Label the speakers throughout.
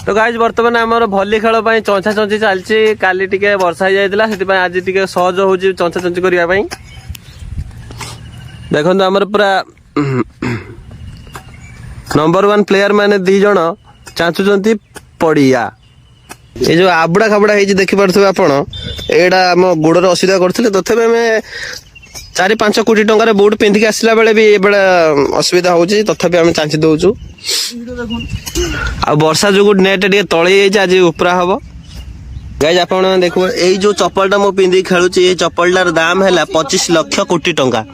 Speaker 1: तो गाइज बर्तमान आमर भली खेल चंचा चंची चलती काली टिके वर्षा हो जाता से आज टिके सहज हो चंचा चंची करने देखो आमर पूरा नंबर 1 प्लेयर माने 2 जन चाचुंट पड़िया ये जो आबड़ा खाबड़ा है देखिपे आप आम गोड़े असुविधा करते तथापि आम 4-5 कोटी टंकार बुट पिंधिक आसला बेले भी ये असुविधा हो तथापि आम चांची दौचु आ वर्षा जो नेट टे तले आज उपरा हम गाइज आप देखो यही जो चप्पलटा मु पिंधि खेलुची ये चप्पलटार दाम है 25 लाख कोटी टंका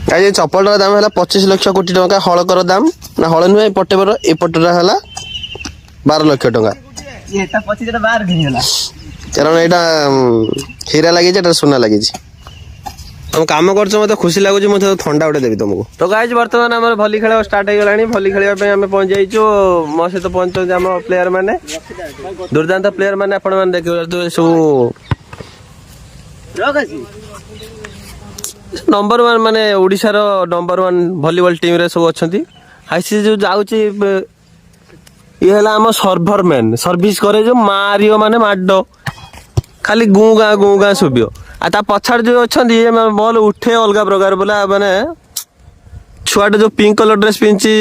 Speaker 1: गाइज चप्पलटार दाम है 25 लाख कोटी टंका हलकर दाम ना हल नुहे पटेबर एपटा है 12 लाख टंका कारण यहाँ हीरा लगी सुना लगी तुम काम कर मत खुशी लगुच मुझे थंडा गोटे देवी तुमको तो गाइज बर्तमान आम भली खेल स्टार्ट हो गलानी भली खेलने आम पहुंच जाइए मो सहित पहुंच आम प्लेयर मैंने दुर्दांत प्लेयर मैंने आपण मैंने देखिए सब नंबर 1 माने ओडिशार नंबर 1 वॉलीबॉल टीम रे सब अच्छा आईसी जो जाऊँगी ये है आम सर्भर मैन सर्विस करे जो मारियो माने माडो खाली गुगा शुभियो आ पछाड़ जो अच्छा बॉल उठे अलग प्रकार बोला माने छुआटे जो पिंक कलर ड्रेस पिंची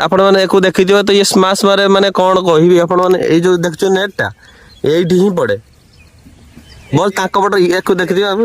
Speaker 1: आपण मैंने देखी तो ये स्माश मारे माने कौन कहि आपण मैंने ये जो देखो नेटा यही ही पड़े बॉल ताक पट एक देखी आप